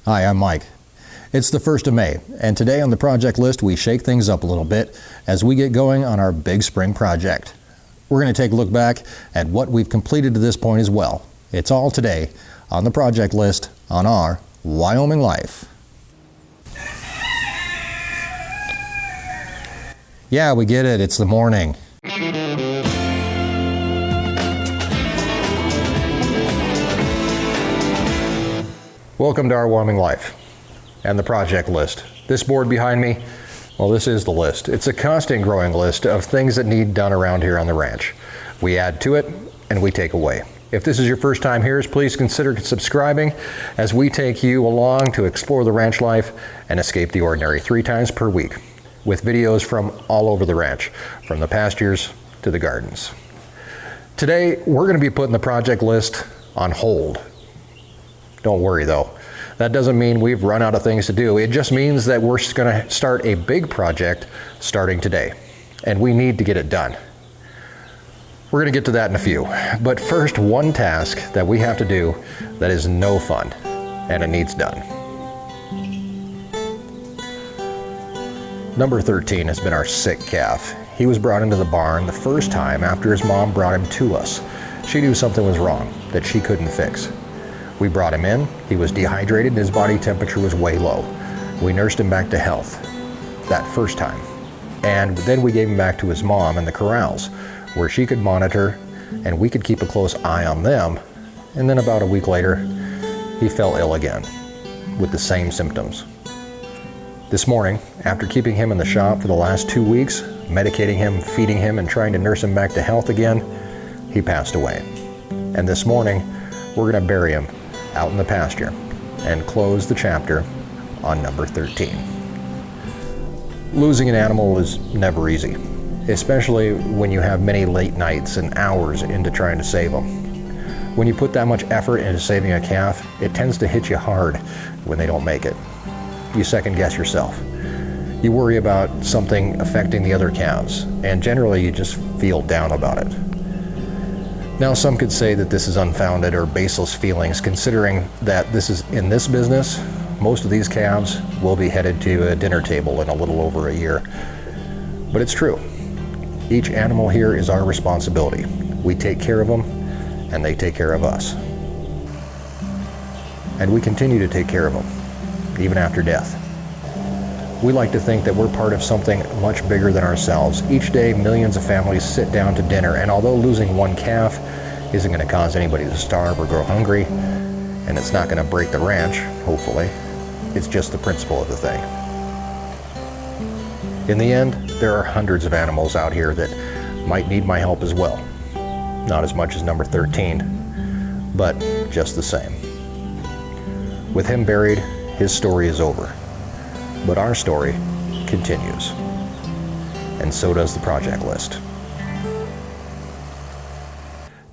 Hi, I'm Mike. It's the 1st of May, and today on the project list we shake things up a little bit as we get going on our big spring project. We're going to take a look back at what we've completed to this point as well. It's all today on the project list on our Wyoming Life. Yeah, we get it. It's the morning. Welcome to our Wyoming Life and the project list. This board behind me, well, this is the list. It's a constant growing list of things that need done around here on the ranch. We add to it and we take away. If this is your first time here, please consider subscribing as we take you along to explore the ranch life and escape the ordinary 3 times per week with videos from all over the ranch, from the pastures to the gardens. Today, we're going to be putting the project list on hold. Don't worry though, that doesn't mean we've run out of things to do. It just means that we're going to start a big project starting today, and we need to get it done. We're going to get to that in a few, but first, one task that we have to do that is no fun, and it needs done. Number 13 has been our sick calf. He was brought into the barn the first time after his mom brought him to us. She knew something was wrong that she couldn't fix. We brought him in, he was dehydrated and his body temperature was way low. We nursed him back to health that first time. And then we gave him back to his mom in the corrals where she could monitor and we could keep a close eye on them. And then about a week later, he fell ill again with the same symptoms. This morning, after keeping him in the shop for the last 2 weeks, medicating him, feeding him, and trying to nurse him back to health again, he passed away. And this morning, we're going to bury him out in the pasture and close the chapter on number 13. Losing an animal is never easy, especially when you have many late nights and hours into trying to save them. When you put that much effort into saving a calf, it tends to hit you hard when they don't make it. You second guess yourself. You worry about something affecting the other calves, and generally you just feel down about it. Now, some could say that this is unfounded or baseless feelings, considering that this is in this business, most of these calves will be headed to a dinner table in a little over a year. But it's true. Each animal here is our responsibility. We take care of them, and they take care of us. And we continue to take care of them, even after death. We like to think that we're part of something much bigger than ourselves. Each day, millions of families sit down to dinner, and although losing one calf isn't going to cause anybody to starve or grow hungry, and it's not going to break the ranch, hopefully, it's just the principle of the thing. In the end, there are hundreds of animals out here that might need my help as well. Not as much as number 13, but just the same. With him buried, his story is over. But our story continues, and so does the project list.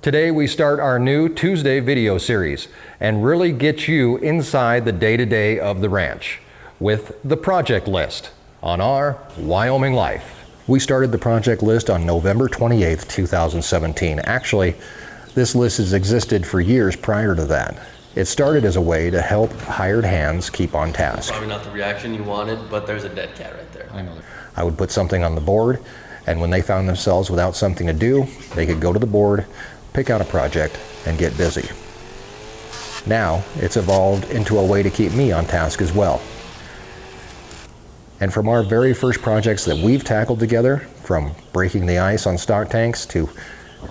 Today we start our new Tuesday video series and really get you inside the day-to-day of the ranch with the project list on our Wyoming Life. We started the project list on November 28th, 2017. Actually, this list has existed for years prior to that. It started as a way to help hired hands keep on task. Probably not the reaction you wanted, but there's a dead cat right there. I know. I would put something on the board, and when they found themselves without something to do, they could go to the board, pick out a project, and get busy. Now, it's evolved into a way to keep me on task as well. And from our very first projects that we've tackled together, from breaking the ice on stock tanks to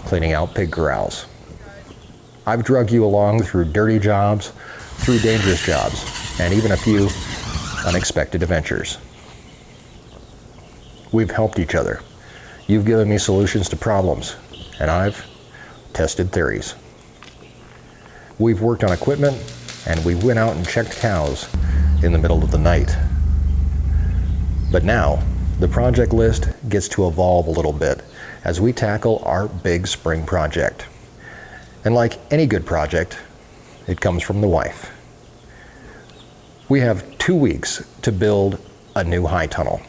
cleaning out pig corrals, I've drug you along through dirty jobs, through dangerous jobs, and even a few unexpected adventures. We've helped each other. You've given me solutions to problems, and I've tested theories. We've worked on equipment, and we went out and checked cows in the middle of the night. But now, the project list gets to evolve a little bit as we tackle our big spring project. And like any good project, it comes from the wife. We have 2 weeks to build a new high tunnel.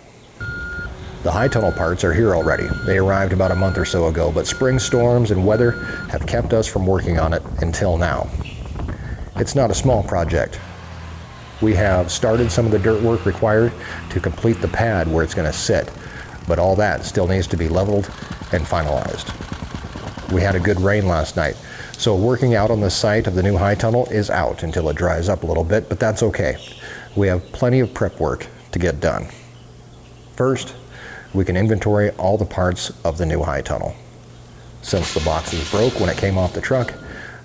The high tunnel parts are here already. They arrived about a month or so ago, but spring storms and weather have kept us from working on it until now. It's not a small project, We have started some of the dirt work required to complete the pad where it's going to sit, but all that still needs to be leveled and finalized. We had a good rain last night, so working out on the site of the new high tunnel is out until it dries up a little bit, but that's okay. We have plenty of prep work to get done. First, we can inventory all the parts of the new high tunnel. Since the boxes broke when it came off the truck,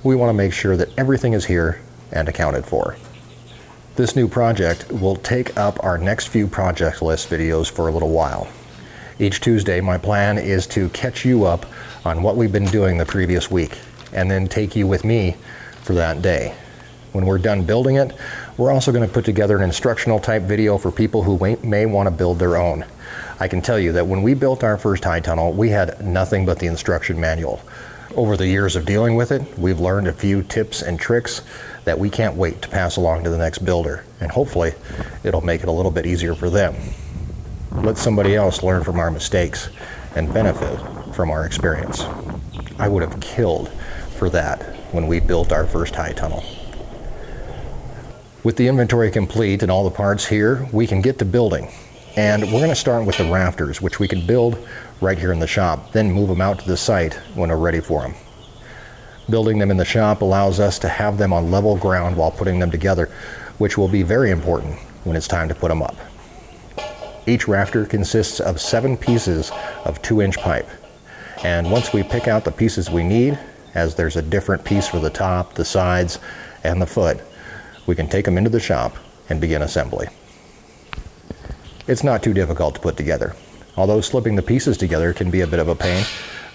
we want to make sure that everything is here and accounted for. This new project will take up our next few project list videos for a little while. Each Tuesday, my plan is to catch you up on what we've been doing the previous week, and then take you with me for that day. When we're done building it, we're also going to put together an instructional type video for people who may want to build their own. I can tell you that when we built our first high tunnel, we had nothing but the instruction manual. Over the years of dealing with it, we've learned a few tips and tricks that we can't wait to pass along to the next builder, and hopefully it'll make it a little bit easier for them. Let somebody else learn from our mistakes and benefit from our experience. I would have killed for that when we built our first high tunnel. With the inventory complete and all the parts here, we can get to building. And we're going to start with the rafters, which we can build right here in the shop, then move them out to the site when we're ready for them. Building them in the shop allows us to have them on level ground while putting them together, which will be very important when it's time to put them up. Each rafter consists of 7 pieces of 2-inch pipe. And once we pick out the pieces we need, as there's a different piece for the top, the sides, and the foot, we can take them into the shop and begin assembly. It's not too difficult to put together. Although slipping the pieces together can be a bit of a pain,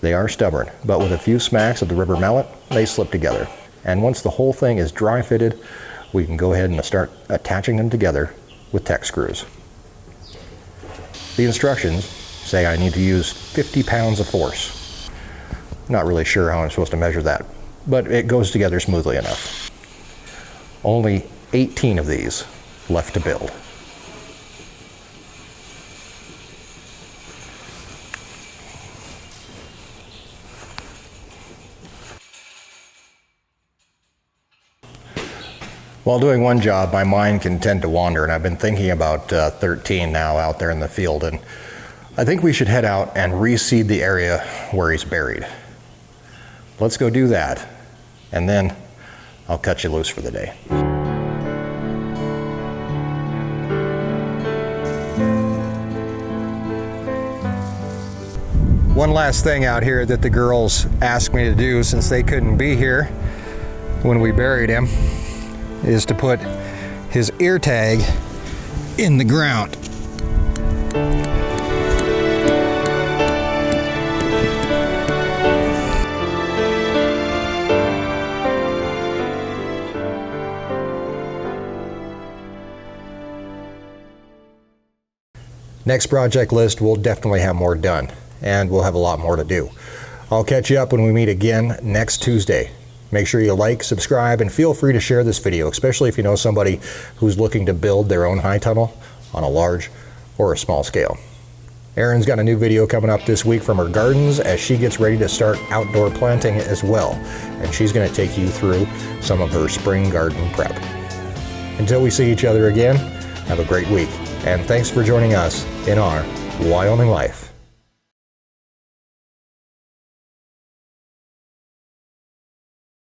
they are stubborn, but with a few smacks of the rubber mallet, they slip together. And once the whole thing is dry fitted, we can go ahead and start attaching them together with tech screws. The instructions say I need to use 50 pounds of force. Not really sure how I'm supposed to measure that, but it goes together smoothly enough. Only 18 of these left to build. While doing one job, my mind can tend to wander, and I've been thinking about 13 now out there in the field, and I think we should head out and reseed the area where he's buried. Let's go do that, and then I'll cut you loose for the day. One last thing out here that the girls asked me to do since they couldn't be here when we buried him is to put his ear tag in the ground. Next project list, we'll definitely have more done, and we'll have a lot more to do. I'll catch you up when we meet again next Tuesday. Make sure you like, subscribe, and feel free to share this video, especially if you know somebody who's looking to build their own high tunnel on a large or a small scale. Erin's got a new video coming up this week from her gardens as she gets ready to start outdoor planting as well, and she's going to take you through some of her spring garden prep. Until we see each other again, have a great week, and thanks for joining us in our Wyoming Life.